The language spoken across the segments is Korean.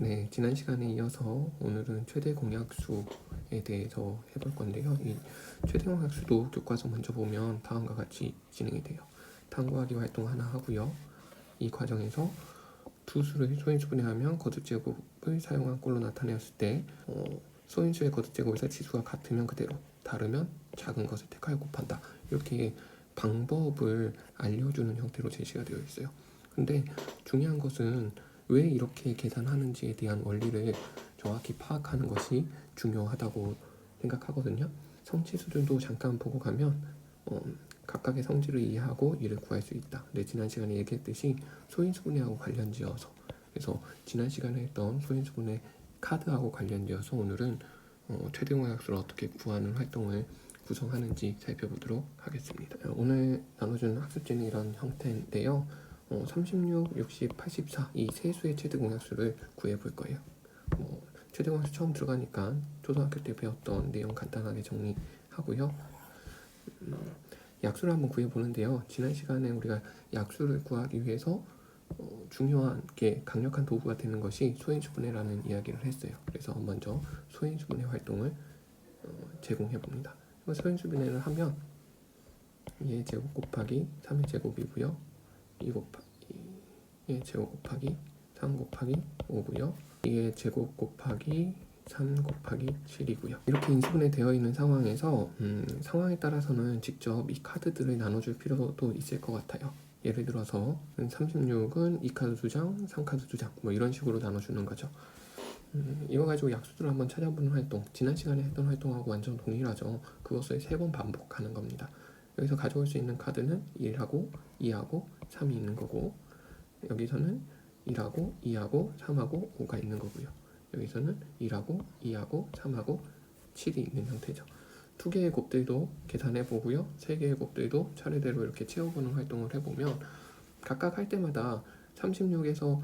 네, 지난 시간에 이어서 오늘은 최대 공약수에 대해서 해볼 건데요. 이 최대 공약수도 교과서 먼저 보면 다음과 같이 진행이 돼요. 탐구하기 활동 하나 하고요. 이 과정에서 두 수를 소인수분해하면 거듭제곱을 사용한 꼴로 나타내었을 때 소인수의 거듭제곱에서 지수가 같으면 그대로, 다르면 작은 것을 택하여 곱한다. 이렇게 방법을 알려주는 형태로 제시가 되어 있어요. 근데 중요한 것은 왜 이렇게 계산하는지에 대한 원리를 정확히 파악하는 것이 중요하다고 생각하거든요. 성취수들도 잠깐 보고 가면 각각의 성질을 이해하고 이를 구할 수 있다. 근데 지난 시간에 얘기했듯이 소인수분해하고 관련지어서, 그래서 지난 시간에 했던 소인수분해 카드하고 관련지어서 오늘은 최대 공약수를 어떻게 구하는 활동을 구성하는지 살펴보도록 하겠습니다. 오늘 나눠주는 학습지는 이런 형태인데요. 36, 60, 84 이 세 수의 최대 공약수를 구해볼 거예요. 최대 공약수 처음 들어가니까 초등학교 때 배웠던 내용 간단하게 정리하고요. 약수를 한번 구해보는데요. 지난 시간에 우리가 약수를 구하기 위해서 중요한 게 강력한 도구가 되는 것이 소인수분해라는 이야기를 했어요. 그래서 먼저 소인수분해 활동을 제공해봅니다. 소인수분해를 하면 2의 제곱 곱하기 3의 제곱이고요. 2의 제곱 곱하기 3 곱하기 5고요. 2의 제곱 곱하기 3 곱하기 7이고요. 이렇게 인수분해 되어 있는 상황에서 상황에 따라서는 직접 이 카드들을 나눠줄 필요도 있을 것 같아요. 예를 들어서 36은 2카드 2장, 3카드 2장 뭐 이런 식으로 나눠주는 거죠. 이거 가지고 약수들을 한번 찾아보는 활동, 지난 시간에 했던 활동하고 완전 동일하죠. 그것을 3번 반복하는 겁니다. 여기서 가져올 수 있는 카드는 1하고 2하고 3이 있는 거고, 여기서는 1하고 2하고 3하고 5가 있는 거고요. 여기서는 1하고 2하고 3하고 7이 있는 형태죠. 2개의 곱들도 계산해 보고요. 3개의 곱들도 차례대로 이렇게 채워보는 활동을 해보면 각각 할 때마다 36에서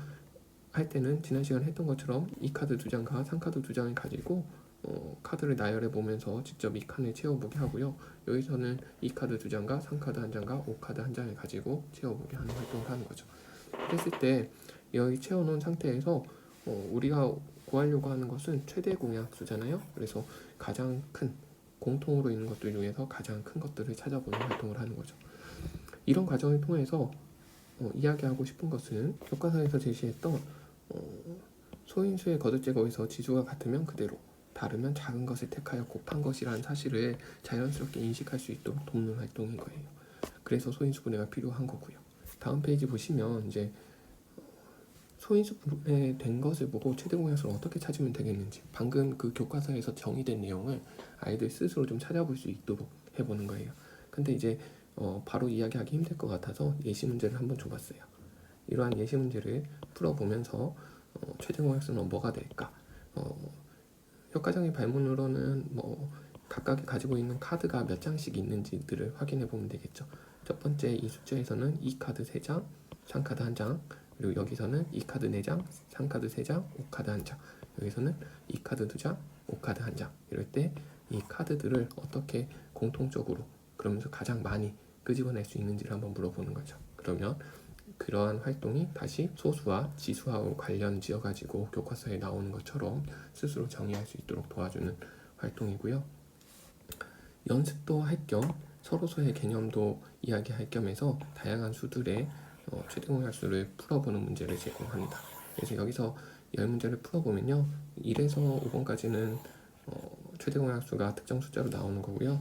할 때는 지난 시간에 했던 것처럼 2카드 2장과 3카드 2장을 가지고 카드를 나열해 보면서 직접 이 칸을 채워보게 하고요. 여기서는 2카드 2장과 3카드 1장과 5카드 1장을 가지고 채워보게 하는 활동을 하는 거죠. 그랬을 때 여기 채워놓은 상태에서 우리가 구하려고 하는 것은 최대 공약수잖아요. 그래서 가장 큰 공통으로 있는 것들 중에서 가장 큰 것들을 찾아보는 활동을 하는 거죠. 이런 과정을 통해서 이야기하고 싶은 것은 교과서에서 제시했던 소인수의 거듭제곱에서 지수가 같으면 그대로, 다르면 작은 것을 택하여 곱한 것이라는 사실을 자연스럽게 인식할 수 있도록 돕는 활동인 거예요. 그래서 소인수분해가 필요한 거고요. 다음 페이지 보시면 이제 소인수분해 된 것을 보고 최대 공약수를 어떻게 찾으면 되겠는지, 방금 그 교과서에서 정의된 내용을 아이들 스스로 좀 찾아볼 수 있도록 해보는 거예요. 근데 이제 바로 이야기하기 힘들 것 같아서 예시 문제를 한번 줘봤어요. 이러한 예시 문제를 풀어보면서 최대 공약수는 뭐가 될까? 효과적인 발문으로는 각각이 가지고 있는 카드가 몇 장씩 있는지들을 확인해 보면 되겠죠. 첫 번째 이 숫자에서는 2카드 3장, 3카드 1장, 그리고 여기서는 2카드 4장, 3카드 3장, 5카드 1장, 여기서는 2카드 2장, 5카드 1장. 이럴 때 이 카드들을 어떻게 공통적으로, 그러면서 가장 많이 끄집어낼 수 있는지를 한번 물어보는 거죠. 그러면 그러한 활동이 다시 소수와 지수하고 관련 지어가지고 교과서에 나오는 것처럼 스스로 정의할 수 있도록 도와주는 활동이고요. 연습도 할 겸 서로서의 개념도 이야기할 겸해서 다양한 수들의 최대 공약수를 풀어보는 문제를 제공합니다. 그래서 여기서 10문제를 풀어보면요, 1에서 5번까지는 최대 공약수가 특정 숫자로 나오는 거고요.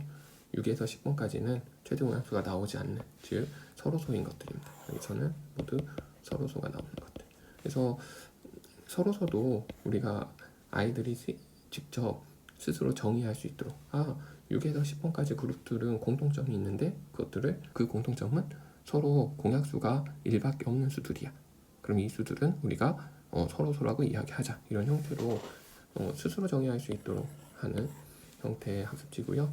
6에서 10번까지는 최대 공약수가 나오지 않는, 즉 서로소인 것들입니다. 여기서는 모두 서로소가 나오는 것들. 그래서 서로소도 우리가 아이들이 직접 스스로 정의할 수 있도록 6에서 10번까지 그룹들은 공통점이 있는데 그 공통점은 서로 공약수가 1밖에 없는 수들이야. 그럼 이 수들은 우리가 서로소라고 이야기하자. 이런 형태로 스스로 정의할 수 있도록 하는 형태의 학습지고요.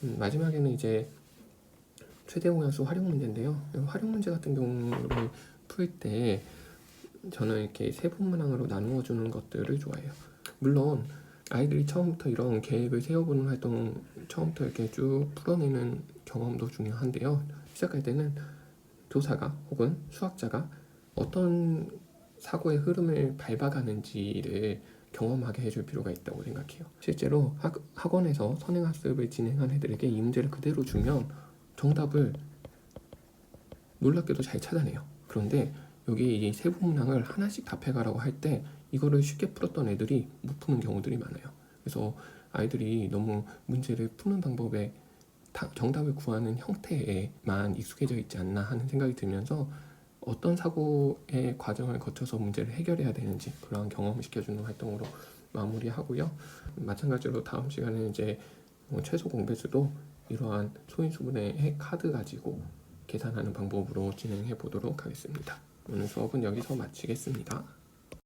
마지막에는 이제 최대 공약수 활용 문제인데요. 활용 문제 같은 경우를 풀 때 저는 이렇게 세분문항으로 나누어 주는 것들을 좋아해요. 물론 아이들이 처음부터 이런 계획을 세워보는 활동 처음부터 이렇게 쭉 풀어내는 경험도 중요한데요. 시작할 때는 교사가 혹은 수학자가 어떤 사고의 흐름을 밟아가는지를 경험하게 해줄 필요가 있다고 생각해요. 실제로 학원에서 선행학습을 진행한 애들에게 이 문제를 그대로 주면 정답을 놀랍게도 잘 찾아내요. 그런데 여기 이 세부 문항을 하나씩 답해가라고 할 때 이거를 쉽게 풀었던 애들이 못 푸는 경우들이 많아요. 그래서 아이들이 너무 문제를 푸는 방법에 정답을 구하는 형태에만 익숙해져 있지 않나 하는 생각이 들면서 어떤 사고의 과정을 거쳐서 문제를 해결해야 되는지 그러한 경험을 시켜주는 활동으로 마무리하고요. 마찬가지로 다음 시간에는 이제 최소 공배수도 이러한 초인수분해 핵 카드 가지고 계산하는 방법으로 진행해 보도록 하겠습니다. 오늘 수업은 여기서 마치겠습니다.